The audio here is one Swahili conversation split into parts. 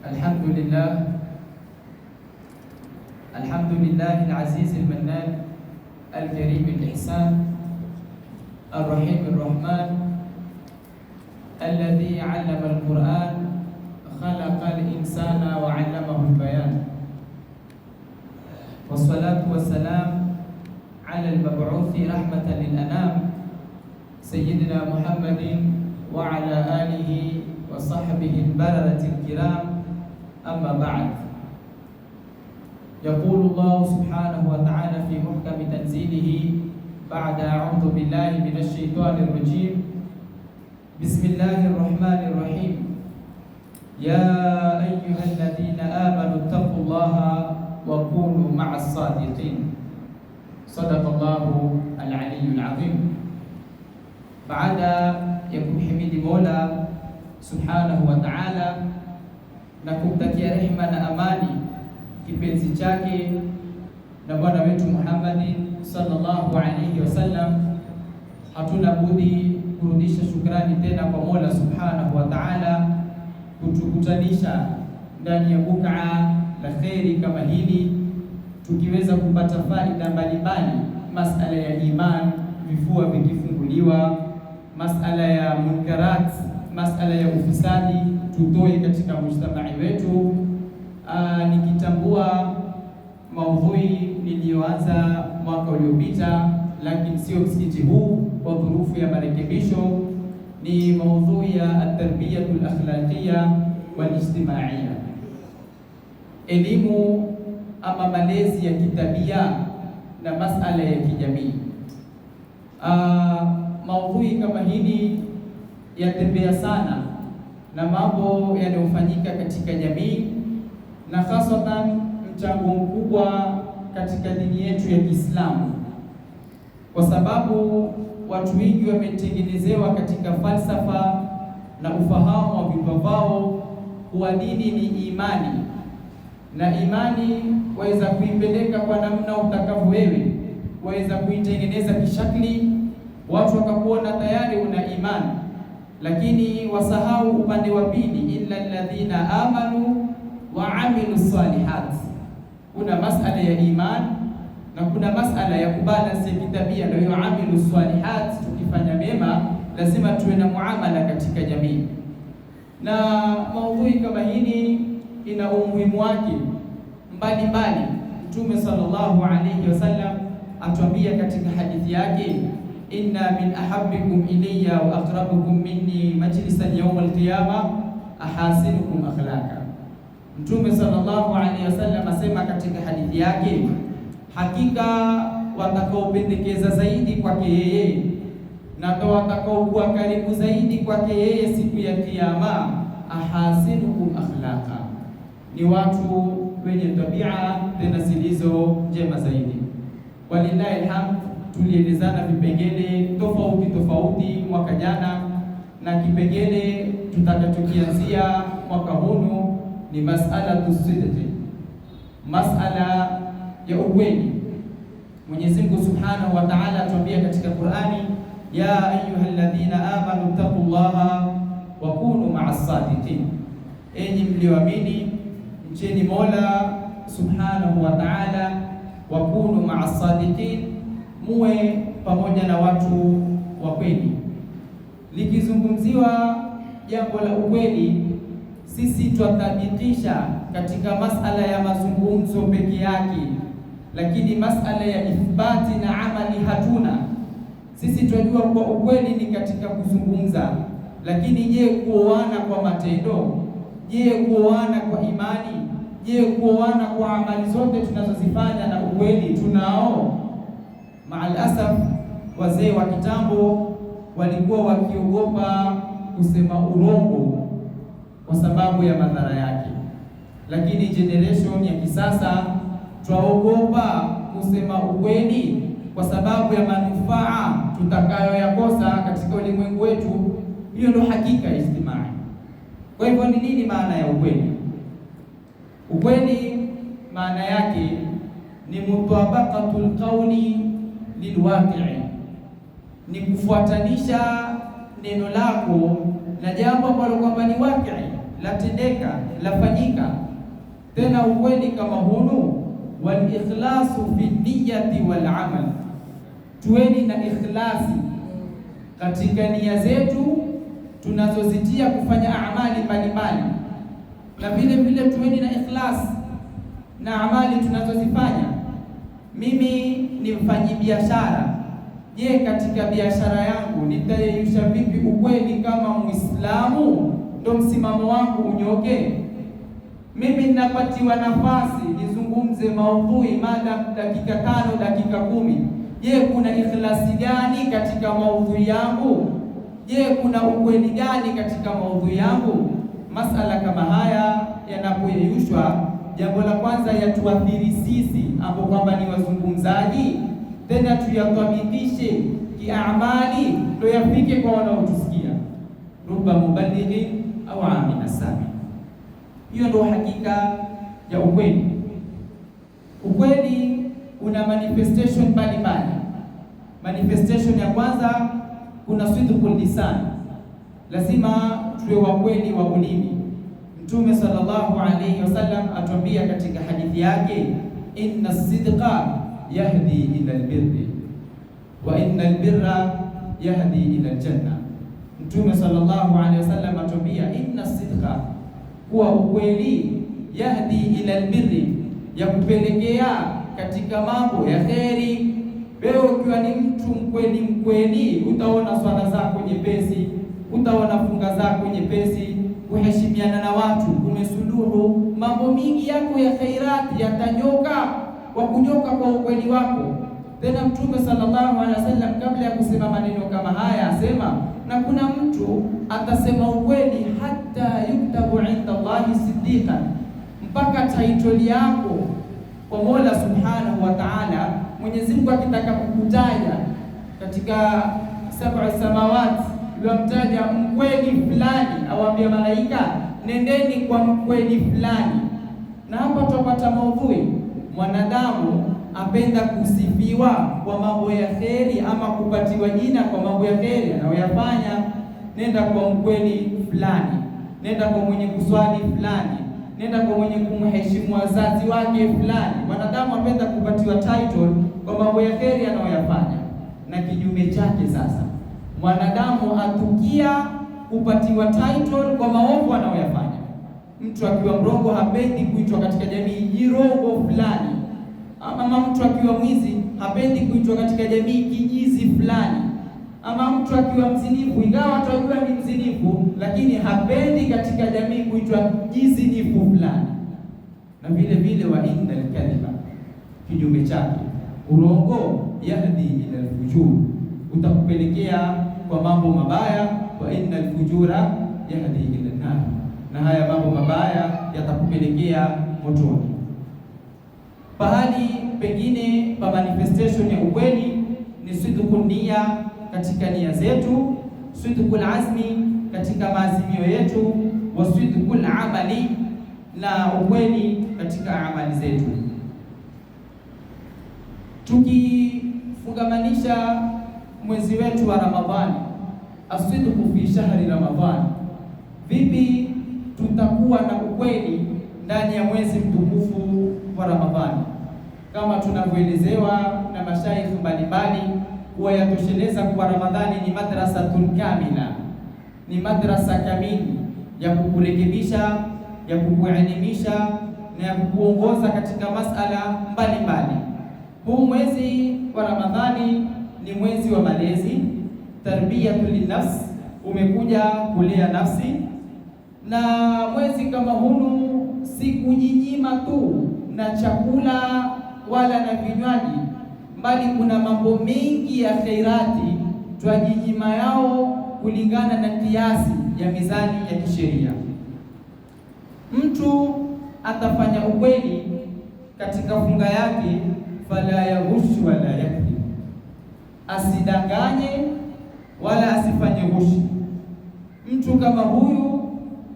الحمد لله العزيز المنان الكريم الإحسان الرحيم الرحمن الذي علم القرآن خلق الإنسان وعلمه البيان، والصلاة والسلام على المبعوث رحمة للأنام سيدنا محمد وعلى آله وصحبه البررة الكرام. أما بعد، يقول الله سبحانه وتعالى في محكم تنزيله بعد أعوذ بالله من الشيطان الرجيم: بسم الله الرحمن الرحيم، يا أيها الذين آمنوا اتقوا الله وكونوا مع الصادقين. صدق الله العلي العظيم. Baada ya kumhimidi Mola Subhanahu wa Ta'ala na kumtakia rehema na amani kipenzi chake na bwana wetu Muhammad sallallahu alayhi wasallam, hatuna budi kurudisha shukrani tena kwa Mola Subhanahu wa Ta'ala kutukutanisha ndani ya bukaa la kheri kama hili, tukiweza kupata faida mbalimbali, masala ya iman, vifua vikifunguliwa, masala ya munkarat, masala ya ufisadi tutoe katika mujtamai wetu. Nikitambua maudhui niliyoanza mwaka uliopita, lakini sio msikiti huu kwa dhurufu ya marekebisho, ni maudhui ya at-tarbiyatul akhlaqiyya wal ijtimaiya, elimu ama malezi ya kitabia na masala ya kijamii. Maudhui kama hili yatembea sana na mambo yanayofanyika katika jamii, na hasatan mchango mkubwa katika dini yetu ya Kiislamu, kwa sababu watu wengi wametengenezewa katika falsafa na ufahamu wa vichwa vao kuwa dini ni imani, na imani waweza kuipeleka kwa namna utakavyo wewe, waweza kuitengeneza kishakli, watu wakakuona tayari una imani, lakini wasahau upande wa pili, illa alladhina amanu wa amilu salihat. Kuna masala ya iman na kuna masala ya kubalance ya kitabia, ndio amilu salihat. Tukifanya mema lazima tuwe na muamala katika jamii, na maudhui kama hili ina umuhimu wake mbalimbali. Mtume sallallahu alayhi wasallam atuambia katika hadithi yake, inna min ahabbikum ilayya wa aqrabukum minni majlisan yawm al-qiyama ahasinukum akhlaqa. Mtume sallallahu alayhi wasallam asema katika hadithi yake, hakika watakaopendekeza zaidi kwake yeye na watakaokuwa karibu zaidi kwake yeye siku ya Kiyama, ahasinukum akhlaqa, ni watu wenye tabia tena zilizo njema zaidi. Walillahi alhamd, tulielezana vipengele tofauti tofauti mwaka jana, na kipengele tutakachokianzia mwaka huu ni mas'alatu sidqi, mas'ala ya ukweli. Mwenyezi Mungu Subhanahu wa Ta'ala atuambia katika Qur'ani, ya ayyuhalladhina amanu taqullaha wa kunu ma'as sadiqin, enyi mlioamini mcheni Mola Subhanahu wa Ta'ala, wa kunu ma'as sadiqin, muwe pamoja na watu wa kweli. Likizungumziwa jambo la ukweli, sisi tutatabikisha katika masala ya mazungumzo peke yake, lakini masala ya ithbati na amali hatuna. Sisi tunajua kwa ukweli ni katika kuzungumza, lakini je, kuoana kwa matendo? Je, kuoana kwa imani? Je, kuoana kwa amali zote tunazozifanya na ukweli tunao? Maalasaf, wazee wa kitambo walikuwa wakiogopa kusema urongo kwa sababu ya madhara yake, lakini generation ya kisasa twaogopa kusema ukweli kwa sababu ya manufaa tutakayoyakosa katika ulimwengu wetu. Hiyo ndio hakika ijtimai. Kwa hivyo ni nini maana ya ukweli? Ukweli maana yake ni mutabaqatul qawli lilwaqi'i, ni kufuatanisha neno lako na jambo ambalo kwamba ni waqi'i, latendeka, lafanyika. Tena ukweli kama hunu, wal ikhlasu fi niyyati wal amal, tuweni na ikhlasi katika nia zetu tunazozitia kufanya amali mbalimbali, na vile vile tuweni na ikhlas na amali tunazozifanya. Mimi ni mfanyabiashara. Je, katika biashara yangu nitayeyusha vipi ukweli kama Muislamu? Ndo msimamo wangu unyoke. Mimi ninapatiwa nafasi nizungumze maudhui mada dakika 5, dakika 10. Je, kuna ikhlasi gani katika maudhui yangu? Je, kuna ukweli gani katika maudhui yangu? Masala kama haya yanapoyeyushwa, jambo la kwanza yatuathiri sisi ambao kwamba ni wazungumzaji, tena tuyathabitishie kiamali, ndio yafike kwa wanaotusikia. Ruba mubalighin au amina sami. Hiyo ndio hakika ya ukweli. Ukweli una manifestation mbalimbali. Manifestation ya kwanza, kuna sidqul lisan, lazima tuwe wa kweli wa ulimi. Mtume sallallahu alayhi wasallam atuambia katika hadithi yake, inna sidqa yahdi ila albirri wa inna albirra yahdi ila aljanna. Mtume sallallahu alayhi wasallam atuambia, inna sidqa, kuwa ukweli, yahdi ila albirri, ya kupelekea katika mambo ya kheri. Wewe ukiwa ni mtu mkweli, utaona swala zako nyepesi, utaona funga zako nyepesi, kuheshimiana na watu kumesuluhu, mambo mingi yako ya khairati yatanyoka kwa kunyoka kwa ukweli wako. Tena Mtume sallallahu alaihi wasallam kabla ya kusema maneno kama haya asema, na kuna mtu atasema ukweli hata yuktabu inda Allahi siddiqan, mpaka title yako kwa Mola subhanahu wa ta'ala, Mwenyezi Mungu akitaka kukutaja katika sab'a samawati, yamtaja mkweli fulani, awaambia malaika nendeni kwa mkweli fulani. Na hapa tupata maudhui, mwanadamu apenda kusifiwa kwa mambo ya kheri ama kupatiwa jina kwa mambo ya kheri anayoyafanya. Nenda kwa mkweli fulani, nenda kwa mwenye kuswali fulani, nenda kwa mwenye kumheshimu wazazi wake fulani. Mwanadamu apenda kupatiwa title kwa mambo ya kheri anayoyafanya, na kinyume chake sasa mwanadamu atukia kupatiwa title kwa maovu anayoyafanya. Mtu akiwa mrongo hapendi kuitwa katika jamii jirongo fulani, ama mtu akiwa mwizi hapendi kuitwa katika jamii kijizi fulani, ama mtu akiwa mzinifu, ingawa atajua ni mzinifu, lakini hapendi katika jamii kuitwa jizinifu fulani. Na vile vile wa inna al-kadhiba, kinyume chake urongo, yahdi ila al-fujur, utakupelekea kwa mambo mabaya. Wa inna al-fujura yahdi ila an-nar, na haya mambo mabaya yatakupelekea motoni. Pahali pengine pa manifestation ya ukweli ni sidqun nia, katika nia zetu, sidqul azmi, katika maazimio yetu, wa sidqul amali, na ukweli katika amali zetu. Tukifungamanisha mwezi wetu wa Ramadhani, asidqu fi shahri Ramadhani, vipi tutakuwa na ukweli ndani ya mwezi mtukufu wa Ramadhani? Kama tunavyoelezewa na mashaikh mbalimbali kuwa yatosheleza kuwa Ramadhani ni madrasatun kamila, ni madrasa kamili ya kukurekebisha, ya kukuelimisha na ya kukuongoza katika masala mbalimbali. Huu mwezi wa Ramadhani ni mwezi wa malezi, tarbiyatul linnafs, umekuja kulea nafsi. Na mwezi kama huu si kujinyima tu na chakula wala na vinywaji, bali kuna mambo mengi ya khairati twajinyima yao kulingana na kiasi ya mizani ya kisheria. Mtu atafanya ukweli katika funga yake, fala yaghushu wala yakdhib, asidanganye wala asifanye ghushi. Mtu kama huyu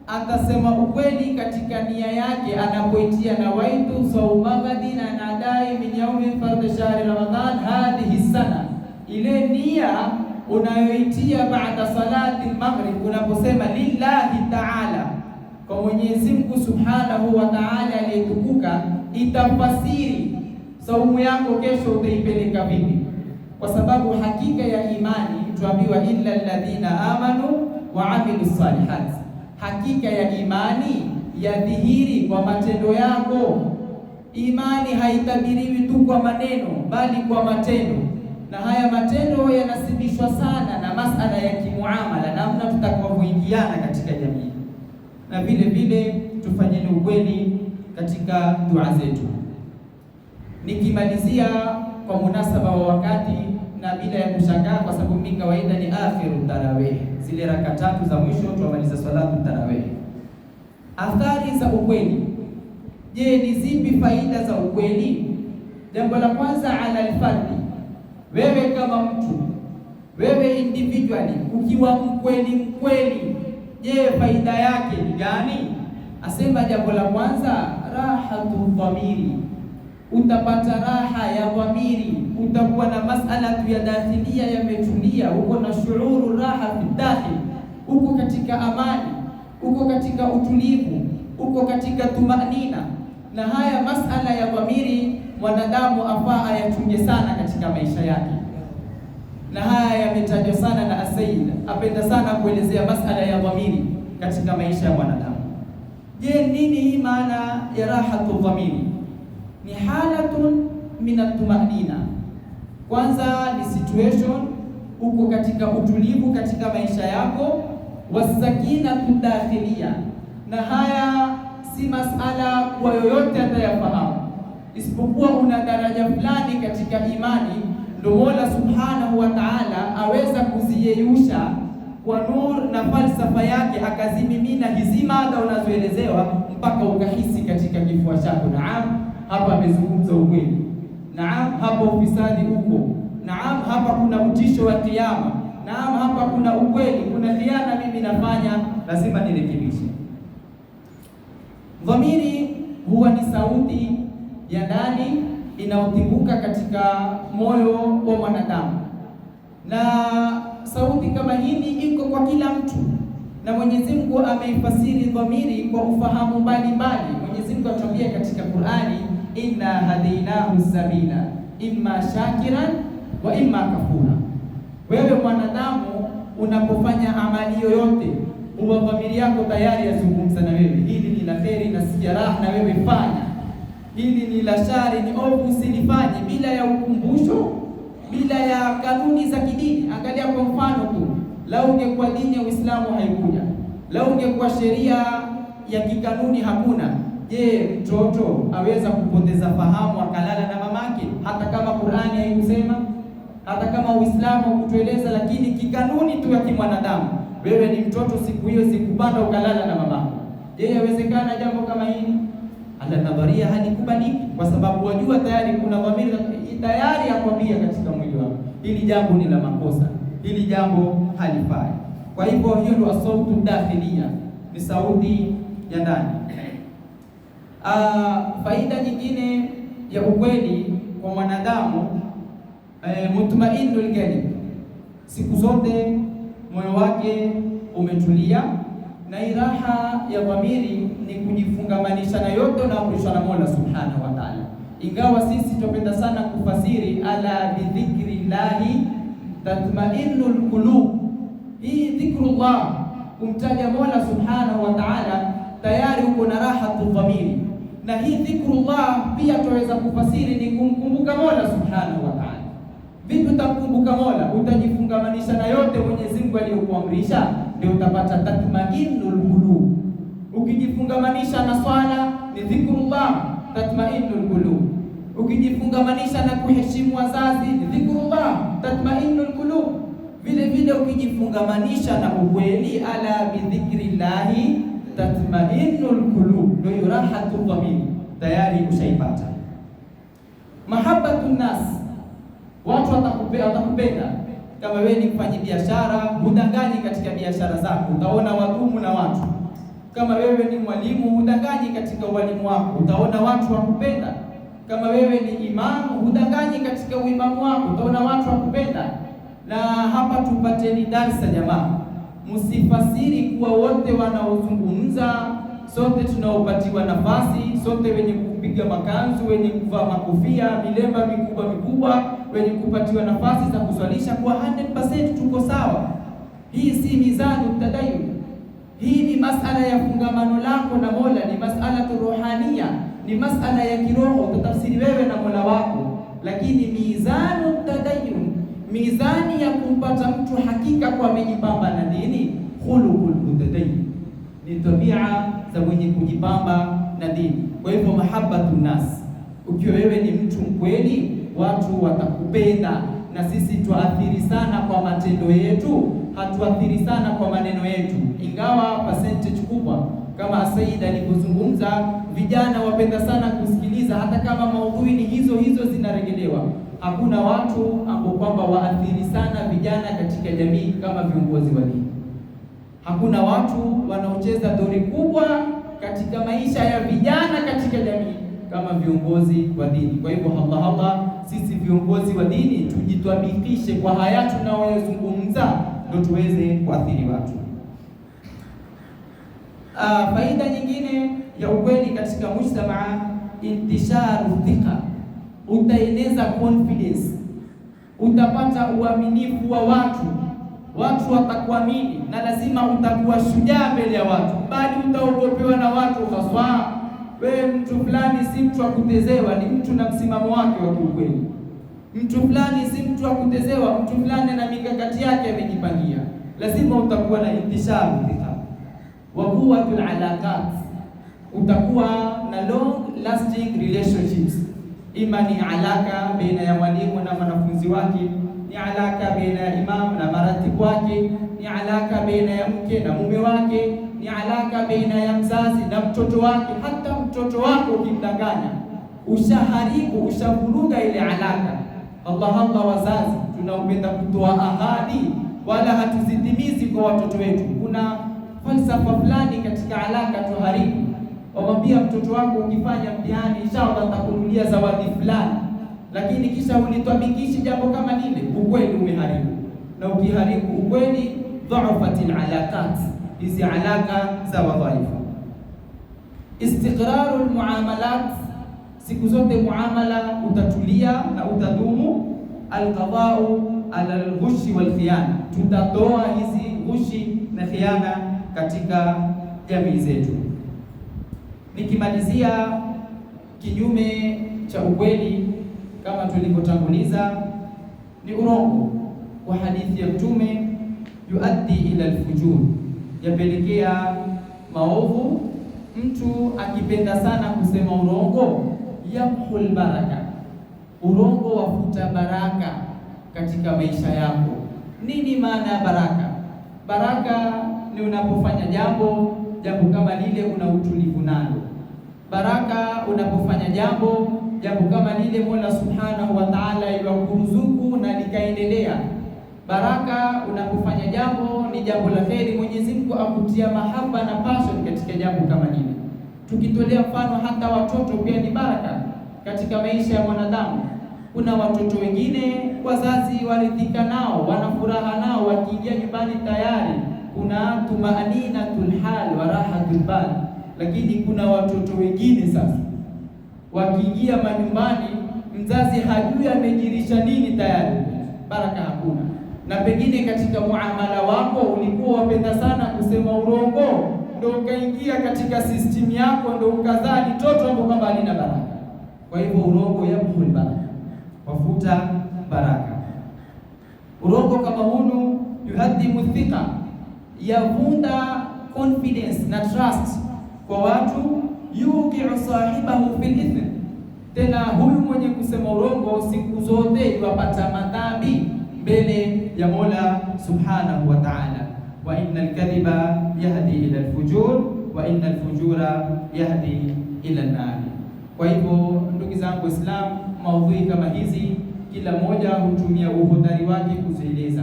atasema ukweli katika nia yake anapoitia nawaitu sauma ghadin, anadai min yaumi fardhi shahri Ramadhan hadhihi sana, ile nia unayoitia baada salati al-maghrib, unaposema lillahi ta'ala, kwa Mwenyezi Mungu Subhanahu wa Ta'ala aliyetukuka, itafasiri saumu yako kesho utaipeleka vipi, kwa sababu hakika ya imani tuambiwa illa alladhina amanu wa amilus salihat, hakika ya imani yadhihiri kwa matendo yako. Imani haitabiriwi tu kwa maneno, bali kwa matendo, na haya matendo yanasibishwa sana na masala ya kimuamala, namna tutakavyoingiana katika jamii, na vile vile tufanyeni ukweli katika dua zetu. Nikimalizia kwa munasaba wa wakati na bila ya kushangaa, kwa sababu mimi kawaida ni akhiru tarawih, zile raka 3 za mwisho tuamaliza salatu tarawih. Athari za ukweli. Je, ni zipi faida za ukweli? Jambo la kwanza, ala alfardi, wewe kama mtu, wewe individually ukiwa mkweli, je, faida yake ni gani? Asema jambo la kwanza, rahatu dhamiri, utapata raha ya dhamiri, utakuwa na masala tu ya dakhilia yametulia, uko na shuuru raha fi dakhil, uko katika amani, uko katika utulivu, uko katika tumanina. Na haya masala ya dhamiri mwanadamu afaa ayachunge sana katika maisha yake, na haya yametajwa sana na Asaid, apenda sana kuelezea masala ya dhamiri katika maisha ya mwanadamu. Je, nini hii maana ya rahatu dhamiri? Ni halatun min at-tumanina. Kwanza ni situation, uko katika utulivu katika maisha yako, wasakinatu dakhilia, na haya si masala kwa yoyote atayafahamu, isipokuwa una daraja fulani katika imani, ndio Mola Subhanahu wa Ta'ala aweza kuziyeyusha kwa nur na falsafa yake, akazimimina hizi mada unazoelezewa mpaka ukahisi katika kifua chako, naam, hapa amezungumza ukweli, naam, hapa ufisadi uko, naam, hapa kuna utisho wa kiyama, naam, hapa kuna ukweli, kuna khiana mimi nafanya, lazima nirekebishe. Dhamiri huwa ni sauti ya ndani inayotimbuka katika moyo wa mwanadamu, na sauti kama hili iko kwa kila mtu, na Mwenyezi Mungu ameifasiri dhamiri kwa ufahamu mbalimbali. Mwenyezi Mungu atuambia katika Qur'ani, inna hadainahu sabila imma shakiran wa imma kafura. Wewe mwanadamu unapofanya amali yoyote, huwa dhamiri yako tayari yazungumza na wewe, hili ni la kheri, nasikia raha na wewe fanya, hili ni la shari, ni ovu, usilifanye, bila ya ukumbusho, bila ya kanuni za kidini. Angalia kwa mfano tu, lau ungekuwa dini ya Uislamu haikuja, lau ungekuwa sheria ya kikanuni hakuna, je, mtoto aweza kupoteza fahamu akalala na mamake, hata kama Qur'ani haikusema, hata kama Uislamu hukutueleza, lakini kikanuni tu ya kimwanadamu, wewe ni mtoto, siku hiyo sikupanda ukalala na mamako. Je, yawezekana jambo kama hili? Ala nadharia halikubaliki, kwa sababu wajua tayari kuna dhamiri tayari yakwambia katika mwili wako, hili jambo ni la makosa, hili jambo halifai. Kwa hivyo hiyo ndio sautu dakhilia, ni sauti ya ndani. Faida nyingine ya ukweli kwa mwanadamu, mutmainul qalbi, siku zote moyo wake umetulia, na iraha ya dhamiri ni kujifungamanisha na yote unaamrishwa na Mola Subhanahu wa Ta'ala. Ingawa sisi tupenda sana kufasiri ala bidhikrillahi tatma'innul qulub, hii dhikrullah, kumtaja Mola Subhanahu wa Ta'ala, tayari uko na rahatu dhamiri. Na hii dhikrullah pia tuweza kufasiri ni kumkumbuka Mola Subhanahu wa Ta'ala. Vipi utakumbuka Mola? Utajifungamanisha na yote Mwenyezi Mungu aliyokuamrisha, ndio utapata tatma'innul qulub. Ukijifungamanisha na swala ni dhikrullah, tatma'innul qulub. Ukijifungamanisha na kuheshimu wazazi ni dhikrullah, tatma'innul qulub. Vile vile ukijifungamanisha na ukweli, ala bidhikrillahi tatma'innul qulub, ndio rahatu dhamiri, tayari ushaipata. Mahabbatun nas, watu watakupenda. Kama wewe ni mfanyi biashara, hudanganyi katika biashara zako, utaona wadumu na watu. Kama wewe ni mwalimu, hudanganyi katika ualimu wako, utaona watu wakupenda. Kama wewe ni imamu, hudanganyi katika uimamu wako, utaona watu wakupenda. Na hapa tupateni darsa jamaa, msifasiri kuwa wote wanaozungumza sote tunaopatiwa nafasi, sote wenye kupiga makanzu, wenye kuvaa makofia, milemba mikubwa, wenye kupatiwa nafasi za kuswalisha, kwa 100% tuko sawa. Hii si mizanu tadayun. Hii ni masala ya fungamano lako na Mola, ni masala ruhania, ni masala ya kiroho, utatafsiri wewe na Mola wako. Lakini mizanu tadayun, mizani ya kumpata mtu hakika kwa amejipamba na dini, khuluqul mutadayin, ni tabia za mwenye kujipamba na dini. Kwa hivyo mahabbatu nas, ukiwa wewe ni mtu mkweli, watu watakupenda. Na sisi tuathiri sana kwa matendo yetu, hatuathiri sana kwa maneno yetu, ingawa percentage kubwa kama Said alivyozungumza, vijana wapenda sana kusikiliza, hata kama maudhui ni hizo zinaregelewa. Hakuna watu ambao kwamba waathiri sana vijana katika jamii kama viongozi wa dini. Hakuna watu wanaocheza dori kubwa katika maisha ya vijana katika jamii kama viongozi wa dini. Kwa hivyo Allah, sisi viongozi wa dini tujitwabikishe kwa haya tunayozungumza, ndio tuweze kuathiri watu. Faida nyingine ya ukweli katika mujtamaa, intisharu thika, utaeneza confidence, utapata uaminifu wa watu watakuamini, na lazima utakuwa shujaa mbele ya watu, bali utaogopewa na watu haswa. Wewe mtu fulani si mtu wa kutezewa, ni mtu na msimamo wake wa ukweli. Mtu fulani si mtu wa kutezewa, mtu fulani na mikakati yake amejipangia. Lazima utakuwa na intisharu thika wa quwwatul alaqat, utakuwa na long lasting relationships. Ima ni alaka baina ya mwalimu na mwanafunzi wake, ni alaka baina ya imam na maratibu wake, ni alaka baina ya mke na mume wake, ni alaka baina ya mzazi na mtoto wake. Hata mtoto wako ukimdanganya, ushaharibu, ushavuruga ile alaka. Allah, wazazi tunaopenda kutoa ahadi wala hatuzitimizi kwa watoto wetu. Kuna falsafa fulani katika alaka tuharibu. Wamwambia mtoto wako, ukifanya mtihani inshallah nitakununulia zawadi fulani, lakini kisha ulitwabikishi jambo kama lile, ukweli umeharibu. Na ukiharibu ukweli, dha'afatil alaqat, hizi alaka za wadhaifu. Istiqrarul muamalat, siku zote muamala utatulia na utadumu. Alqadau ala alghushi wal khiyana, tutatoa hizi ghushi na khiana katika jamii zetu. Nikimalizia, kinyume cha ukweli kama tulivyotanguliza ni urongo. Kwa hadithi ya Mtume, yuaddi ila alfujur, yapelekea maovu. Mtu akipenda sana kusema urongo, yamhul baraka, urongo wafuta baraka katika maisha yako. Nini maana ya baraka? Baraka ni unapofanya jambo kama lile una utulivu nalo. Baraka unapofanya jambo kama lile Mola Subhanahu wa Ta'ala yakuruzuku na likaendelea. Baraka unapofanya jambo ni jambo la kheri, Mwenyezi Mungu akutia mahaba na passion katika jambo kama lile. Tukitolea mfano, hata watoto pia ni baraka katika maisha ya mwanadamu. Kuna watoto wengine wazazi waridhika nao, wana furaha nao, wakiingia nyumbani tayari kuna tumaaninatul hal wa rahatul bal. Lakini kuna watoto wengine sasa wakiingia manyumbani, mzazi hajui amejirisha nini, tayari baraka hakuna. Na pengine katika muamala wako ulikuwa wapenda sana kusema urongo, ndio ukaingia katika system yako, ndio ukazaa mtoto ambaye kwamba halina baraka. Kwa hivyo urongo yamhul baraka, wafuta baraka. Urongo kama hunu yuhaddimu thika, yavunda confidence na trust kwa watu, yuqi'u sahibahu fil ithm. Tena huyu mwenye kusema urongo siku zote yupata madhambi mbele ya Mola Subhanahu wa Ta'ala. Wa innal kadhiba yahdi ila al-fujur wa innal fujura yahdi ila an-nar. Kwa hivyo ndugu zangu Waislamu, maudhui kama hizi kila mmoja hutumia uhodari wake kuzieleza,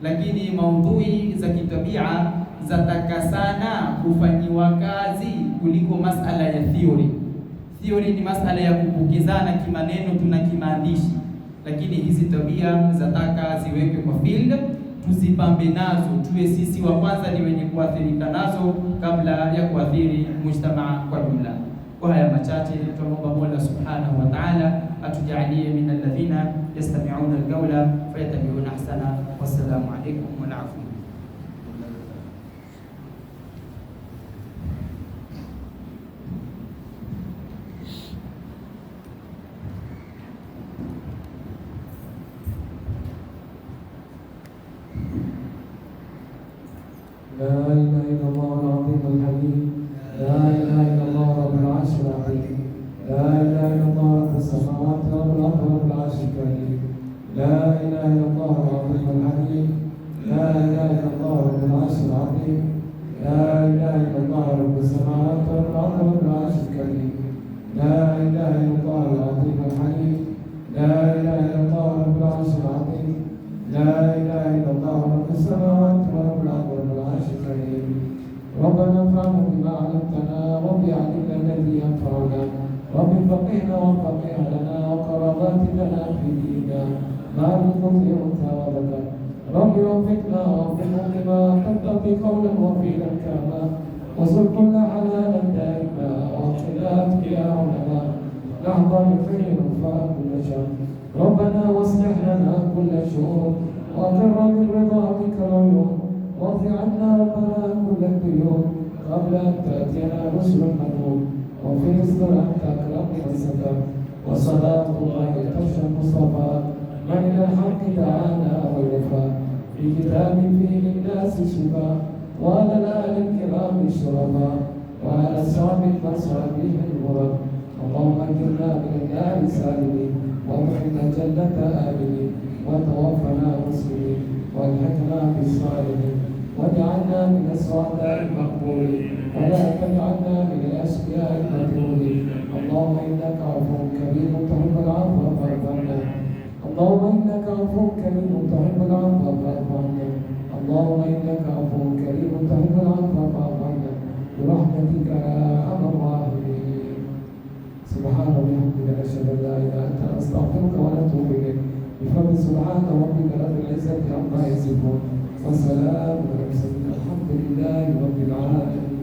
lakini maudhui za kitabia zataka sana kufanyiwa kazi kuliko masala ya theory. Theory ni masala ya kupokezana kimaneno, tuna kimaandishi, lakini hizi tabia zataka ziwekwe kwa field, tuzipambe nazo, tuwe sisi wa kwanza ni wenye kuathirika nazo kabla ya kuathiri mujtamaa kwa jumla. Kwa haya machache, tunaomba Mola Subhanahu wa Ta'ala atujalie min alladhina yastami'una alqawla fayattabi'una ahsana. Wassalamu alaykum wa rahmatullahi. لا إله إلا الله العظيم الحليم، لا إله إلا الله رب العرش العظيم، لا إله إلا الله رب السماوات والأرض رب العرش الكريم، لا إله إلا الله العظيم الحليم، لا إله إلا الله رب العرش العظيم، لا إله إلا الله رب السماوات والأرض رب العرش الكريم، لا إله إلا الله العظيم الحليم، لا إله إلا الله رب العرش العظيم، لا إله إلا الله رب السماوات ورب الأرض رب العرش الكريم. ربنا انفعنا بما علمتنا، رب علمنا الذي ينفعنا، رب فقهنا وفقه لنا وقرابات لنا في ديننا مع الخطء أنثى وذكر. رب وفقنا ووفقهم لما تقضي قولا وفيلا كما وصل كل حلالا دائما وقنا اتكئانا نحظى بخير وفاء كل شر. ربنا واصلح لنا كل شؤون وأقر من رضا بك العيون، واغفر عنا ربنا كل الديون قبل أن تأتينا رسل المنون، وفي رزق أنت أكرم من ستر. وصلاة الله تخشى المصطفى من إلى الحق دعانا والوفاء في كتاب فيه للناس شفاء، وعلى الآل الكرام الشرفاء وعلى الصحب المصابيح الغرب. اللهم اجرنا من النار سالمين وادخلنا جنة آمنين وتوفنا مسلمين والحقنا بالصالحين واجعلنا من السعداء المقبولين ولا تجعلنا من الأشقياء المذمومين. اللهم إنك عفو كريم تحب العفو فاعف عنا. اللهم إنك عفو كريم تحب العفو فاعف عنا. اللهم إنك عفو كريم تحب العفو فاعف عنا برحمتك يا أرحم الراحمين. سبحان وبحمدك نشهد أن لا إله إلا أنت نستغفرك ونتوب إليك. بفضل سبحان ربك رب العزة عما يصفون وسلام على المرسلين الحمد لله رب العالمين.